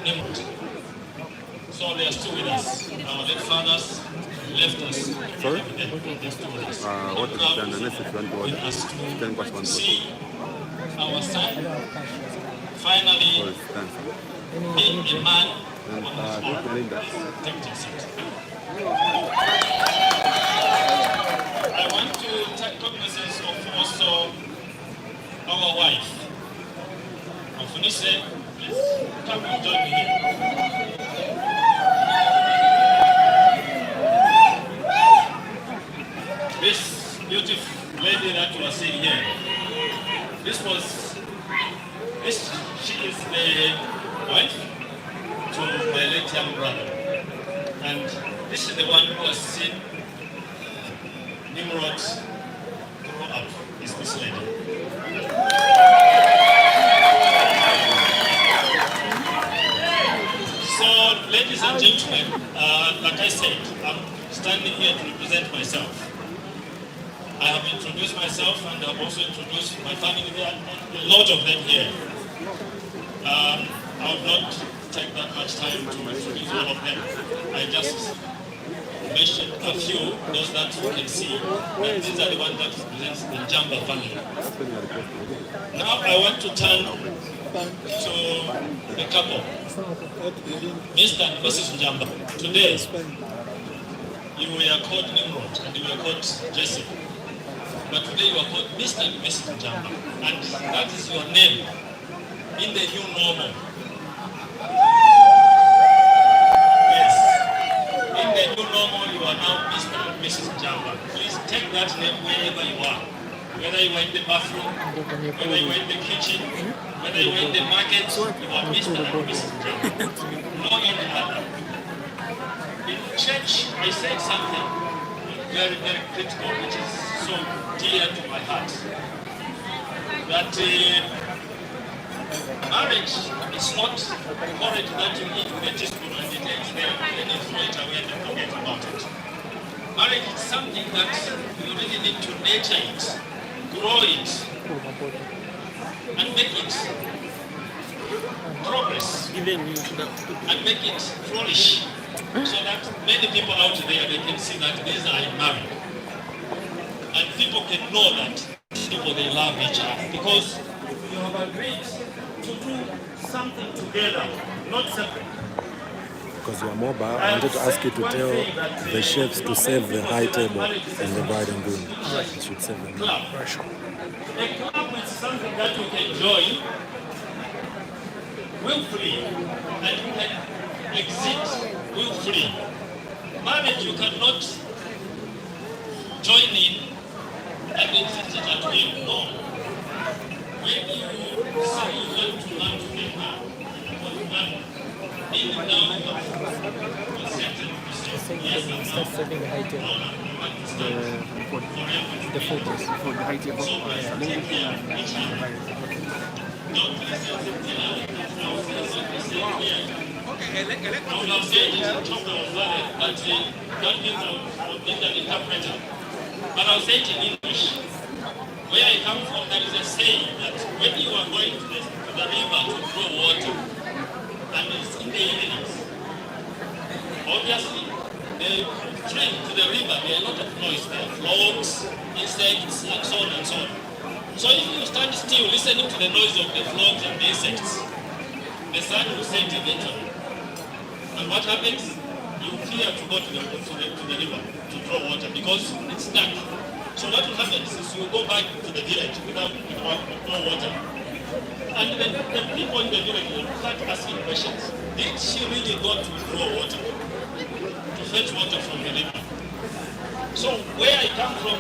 Nimrod. So they are still with us. Our late fathers left us. Sorry? They're still with us. What is the next one? With us to 10 see our son finally being a man on his own. Take a seat. I want to take cognizance of also our wife. Funise, please come and join me here. This beautiful lady that you are seeing here, she is the wife to my late young brother. And this is the one who has seen Nimrod grow up, is this lady. So, ladies and gentlemen, like I said, I'm standing here to represent myself. I have introduced myself and I've also introduced my family. There are a lot of them here. I will not take that much time to introduce all of them. I just mentioned a few, those that you can see. And these are the ones that represent the Jamba family. Now I want to turn to the couple, Mr. and Mrs. Jamba. Today, you were called Nimrod and you were called Jessie. But today you are called Mr. and Mrs. Jamba. And that is your name in the new normal. Yes. In the new normal, you are now Mr. and Mrs. Jamba. Please take that name wherever you are. Whether you are in the bathroom, whether you are in the kitchen, whether you are in the market, you are Mr. and Mrs. Jamba. No any other. In church, I said something very, very critical, which is so dear to my heart. That marriage is not porridge that you eat with a teaspoon and it ends there and you throw it away and forget about it. Marriage is something that you really need to nurture it, grow it, and make it progress, and make it flourish, so that many people out there, they can see that these are married. And people can know that people, they love each other because you have agreed to do something together, not separate. Because you are mobile, I wanted to ask you to tell the chefs to serve the high table and the bride and groom. You should serve them. Club. A club is something that you can join willfully and you can exit willfully. Marriage, you cannot join in and exit it at will. No. When you say you want to learn together, in the now you have a certain percent. Yes, I'm start serving the high table. The photos for the high table. So, take care of each other. Don't listen to the I will have said it in Tonga or Zare, but that means I will be an interpreter. But I'll say it in English. Where I come from, there is a saying that when you are going to the river to draw water, and it's in the evenings, obviously, the stream to the river, there are a lot of noise there, frogs, insects, and so on and so on. So if you stand still listening to the noise of the frogs and the insects, the sun will set eventually. And what happens? You fear to go to the river to draw water because it's dark. So what will happen is you go back to the village without no water. And the people in the village will start asking questions. Did she really go to draw water? To fetch water from the river? So where I come from,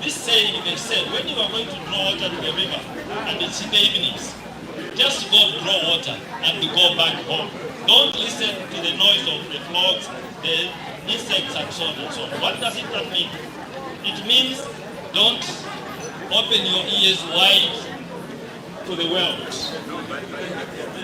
this saying they said, when you are going to draw water to the river, and it's in the evenings, just go draw water and go back home. Don't listen to the noise of the frogs, the insects, and so on and so on. What does it mean? It means don't open your ears wide to the world.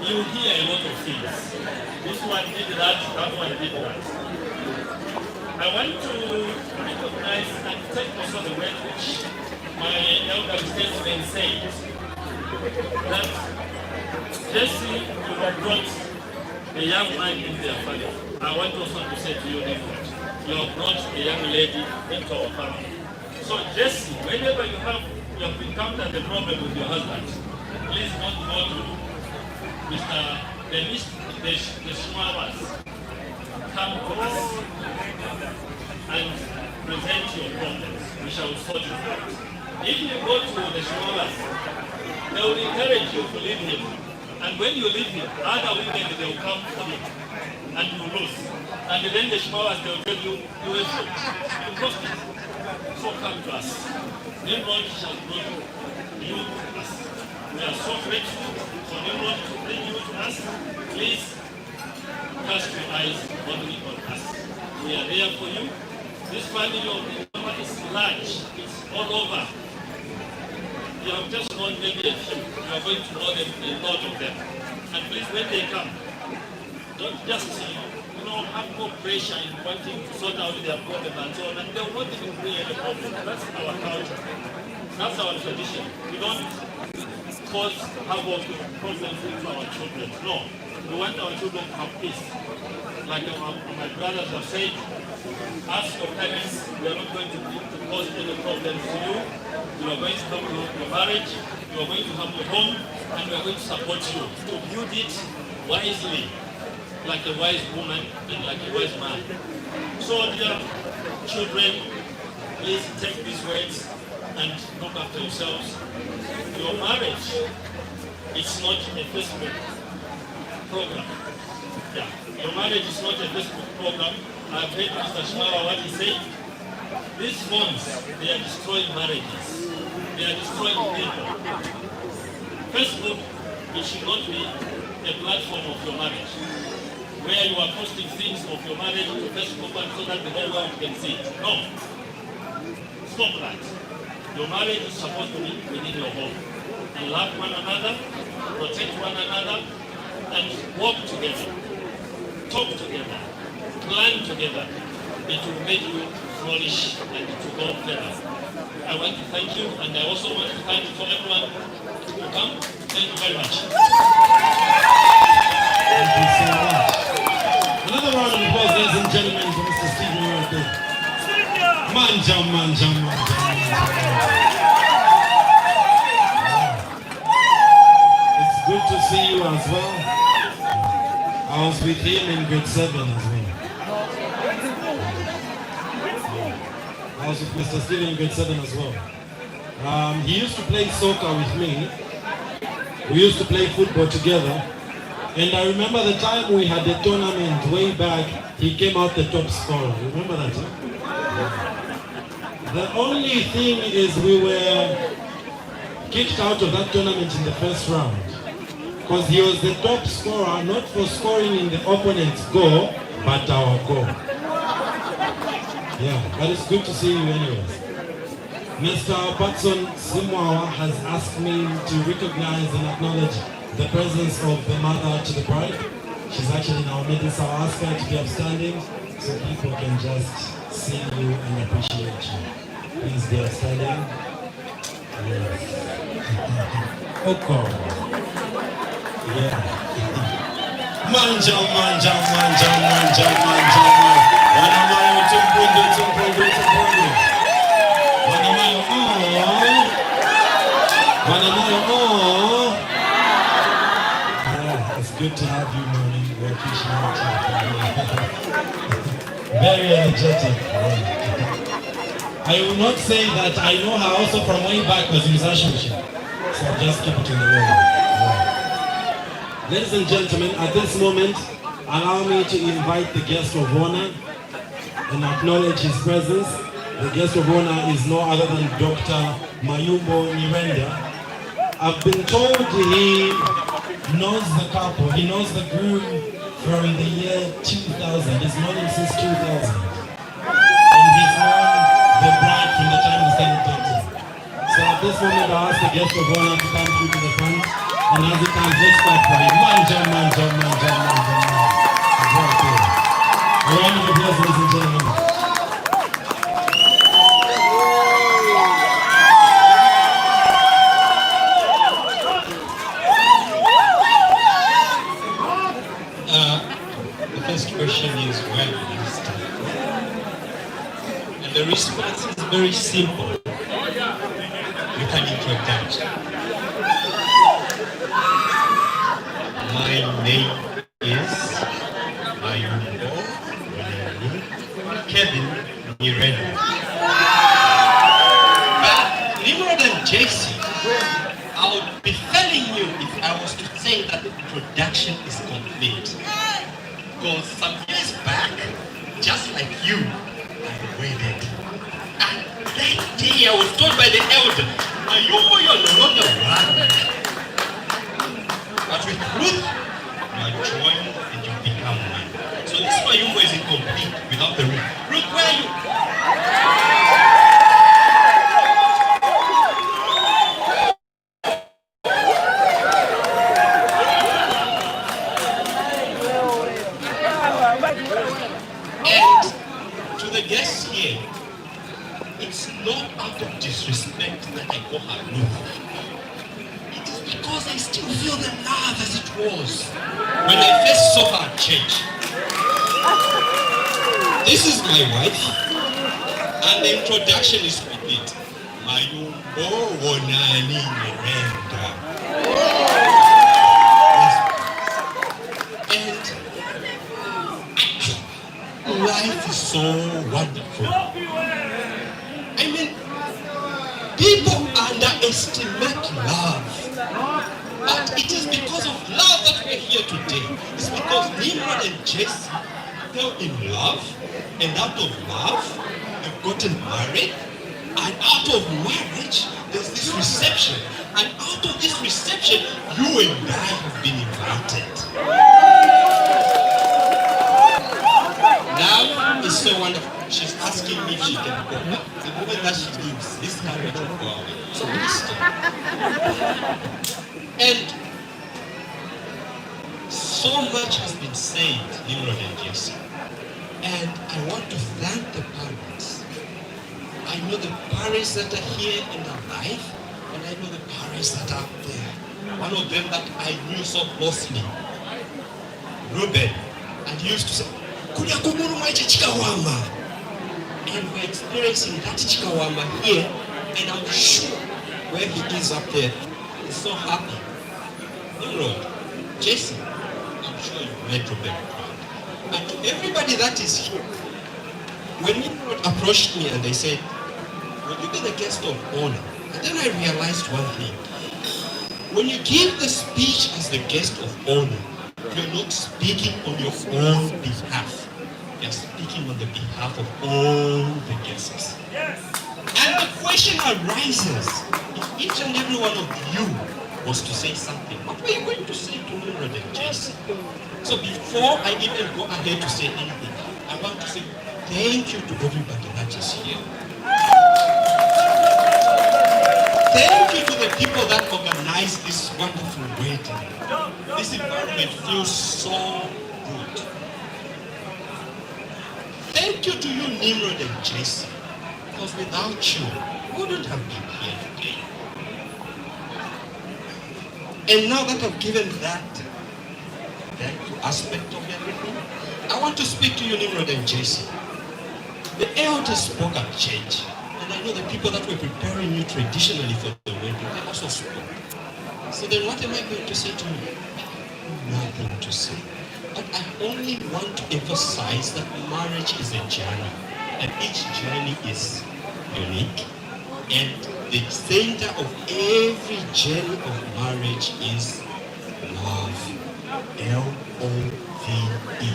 You hear a lot of things. This one did that one did that. I want to recognize and take also the word which my elder statesman said, that Jessie, you have brought a young man in their family. I want also to say to you, Nimrod, you have brought a young lady into our family. So Jessie, whenever you have encountered a problem with your husband, please don't go to Mr. the Shmawas. Come to us and present your problems. We shall sort it out. If you go to the Shmawas, they will encourage you to leave him. And when you leave him, other women, they will come for him. And you lose. And then the Shmawas, they will tell you, you were fooled. You lost it. So come to us. Nimrod shall bring you to us. We are so grateful for Nimrod to bring you to us. Please cast your eyes only on us. We are there for you. This family of Nimrod is large. It's all over. You have just known maybe a few. You are going to know them, a lot of them. And please, when they come, don't just have more pressure in wanting to sort out their problem and so on, and they will not even bring any problem. That's our culture. That's our tradition. We don't cause havoc problems with our children. No. We want our children to have peace. Like my brothers have said, as your parents, we are not going to cause any problems to you. You are going to come to your marriage, you are going to have your home, and we are going to support you to build it wisely, like a wise woman and like a wise man. So, dear children, please take these words and look after yourselves. Your marriage, it's not a Facebook program. Yeah, your marriage is not a Facebook program. I've heard Mr. Shmawa what he said. These phones, they are destroying marriages. They are destroying people. Facebook, it should not be a platform of your marriage, where you are posting things of your marriage to Facebook so that the whole world can see it. No. Stop that. Your marriage is supposed to be within your home. And love one another, protect one another, and walk together. Talk together. Plan together. It will make you flourish and to go further. I want to thank you, and I also want to thank you for everyone who come. Thank you very much. Thank you so much. Another round of applause, ladies and gentlemen, for Mr. Stephen Murphy. Manja. It's good to see you as well. I was with him in grade 7 as well. I was with Mr. Stephen in grade 7 as well. He used to play soccer with me. We used to play football together. And I remember the time we had a tournament way back, he came out the top scorer. Remember that? Huh? The only thing is we were kicked out of that tournament in the first round. Because he was the top scorer, not for scoring in the opponent's goal, but our goal. Yeah, but it's good to see you anyways. Mr. Patson Simwawa has asked me to recognize and acknowledge the presence of the mother to the bride. She's actually in our middle, so I'll ask her to be upstanding so people can just see you and appreciate you. Please be upstanding. Yes. Okay. Yeah. Manja. Wanamayo tumpundu. Wanamayo, yeah, it's good to have you, Maureen. We appreciate you. Very energetic. Yeah. I will not say that I know her also from way back was musicianship. So I'll just keep it in the room. Yeah. Ladies and gentlemen, at this moment, allow me to invite the guest of honor and acknowledge his presence. The guest of honor is no other than Dr. Mayumbo Nirenda. I've been told he knows the couple, he knows the groom from the year 2000. He's known him since 2000. And he's known the bride from the time he started dating. So at this moment, I ask the guest of honor to come through to the front. And as he comes, let's start for him. Manja. A round of applause, ladies and gentlemen. first question is, where do you start? And the response is very simple. With an introduction. My name is Kevin Miranda. But Nimrod and Jessie, I would be telling you if I was to say that the introduction is complete. Because some years back, just like you, I wedded. And that day I was told by the elder, you're no longer one. But with Ruth, you are joined and you become one. So this Mayumbo is incomplete without the Ruth. Ruth, where are you? And to the guests here, it's not out of disrespect that I call her Ruth. It is because I still feel the love as it was when I first saw her at church. This is my wife, and the introduction is complete. Mayumbo Wonani Miranda. And life is so wonderful. I mean, people underestimate love. But it is because of love that we're here today. It's because Nimrod and Jessie fell in love, and out of love, they've gotten married, and out of marriage, there's this reception. And out of this reception, you and I have been invited. Love is so wonderful. She's asking me if she can go. The moment that she leaves, this marriage will go away. So listen. And so much has been said, Nimrod and Jessie. And I want to thank the parents. I know the parents that are here and alive, and I know the parents that are out there. One of them that I knew so closely, Ruben, and he used to say, Kulia kumuru maiche chikawama. And we're experiencing that chikawama here, and I'm sure where he is up there, he's so happy. Nimrod, Jessie, I'm sure you met Ruben. And to everybody that is here, when Nimrod approached me and they said, will you be the guest of honor? And then I realized one thing. When you give the speech as the guest of honor, you're not speaking on your own behalf. You're speaking on the behalf of all the guests. Yes. And the question arises, if each and every one of you was to say something, what were you going to say to Nimrod and Jessie? So before I even go ahead to say anything, I want to say thank you to everybody that is here. Thank you to the people that organized this wonderful wedding. This environment feels so good. Thank you to you, Nimrod and Jessie, because without you, we wouldn't have been here today. And now that I've given that aspect of everything, I want to speak to you, Nimrod and Jessie. The elders spoke at church, and I know the people that were preparing you traditionally for the wedding, they also spoke. So then what am I going to say to you? Nothing to say. But I only want to emphasize that marriage is a journey, and each journey is unique. And the center of every journey of marriage is love. L-O-V-E.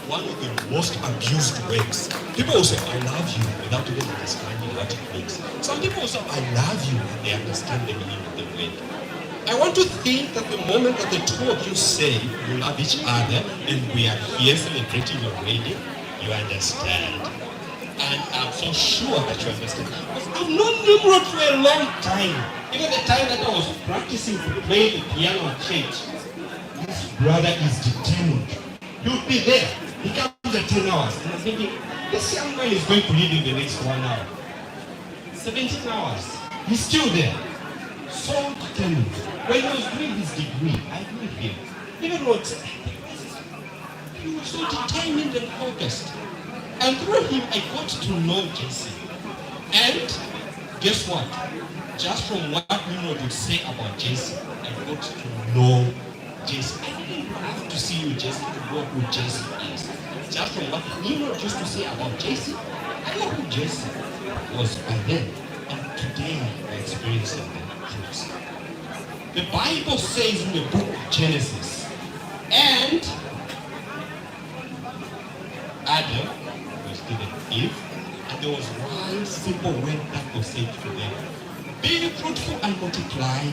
One of the most abused words. People will say, I love you, without even understanding what it means. Some people will say, I love you, and they understand the meaning of the word. I want to think that the moment that the two of you say you love each other, and we are here celebrating your wedding, you understand. And I'm so sure that you understand. Because I've known Nimrod for a long time. Even the time that I was practicing to play the piano at church, this brother is determined. He'll be there. He comes at 10 hours. And I'm thinking, this young man is going to leave in the next 1 hour. 17 hours. He's still there. So determined. When he was doing his degree, I knew him. Even though He was so determined and focused. And through him, I got to know Jessie. And guess what? Just from what Nimrod would say about Jessie, I got to know Jessie. I didn't have to see you, Jessie, to know who Jessie is. Just from what Nimrod used to say about Jessie, I know who Jessie was by then. And today, I experience the truth. The Bible says in the book of Genesis, and Adam was given Eve, and there was one simple word that was said to them: be fruitful and multiply.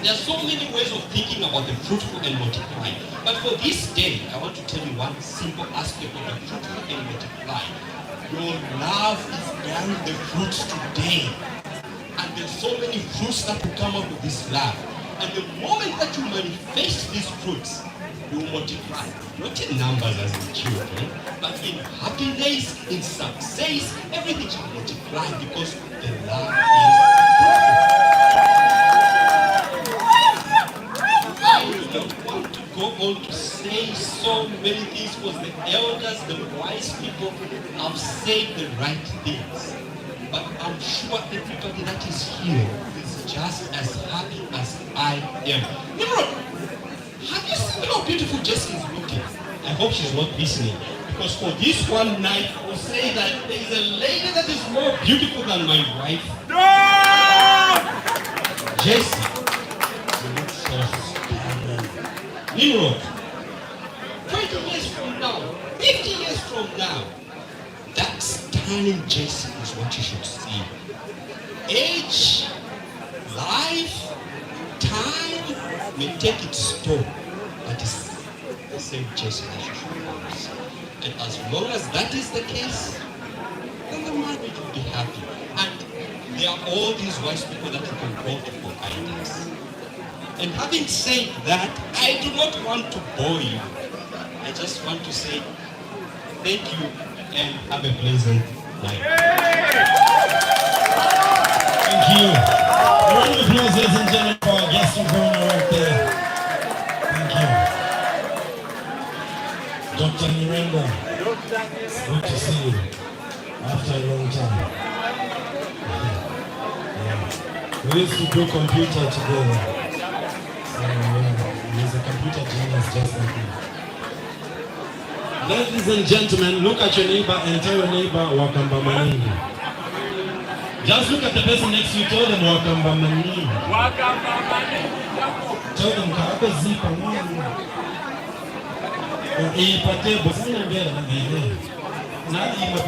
There are so many ways of thinking about the fruitful and multiply. But for this day, I want to tell you one simple aspect of the fruitful and multiply. Your love is bearing the fruits today. And there's so many fruits that will come out of this love. And the moment that you manifest these fruits, you will multiply. Not in numbers as in children, but in happiness, in success, everything shall multiply because the love is fruitful. I don't want to go on to say so many things because the elders, the wise people have said the right things. But I'm sure everybody that is here is just as happy as I am. Nimrod, have you seen how beautiful Jessie is looking? I hope she's not listening. Because for this one night, I will say that there is a lady that is more beautiful than my wife. No! Jessie, you look so stunning. Nimrod, 20 years from now, 50 years from now, that stunning Jessie is what you should see. Age, life, time may take its toll, but it's the same Jessie that you should use. And as long as that is the case, then the marriage will be happy. And there are all these wise people that you can go to for guidance. And having said that, I do not want to bore you. I just want to say thank you and have a pleasant night. Thank you. A round of applause, ladies and gentlemen, for our guest of honor right there. Thank you. Dr. Nimrod, good to see you after a long time. Yeah. We used to do computer together. He's a computer genius just like me. Ladies and gentlemen, look at your neighbor and tell your neighbor, Wakamba Maningi. Just look at the person next to you, tell them Wakamba Maningi. Wakamba Maningi. Tell them Kako Zipa Maningi. Or Ipate Bosana Bera Nagene. Not even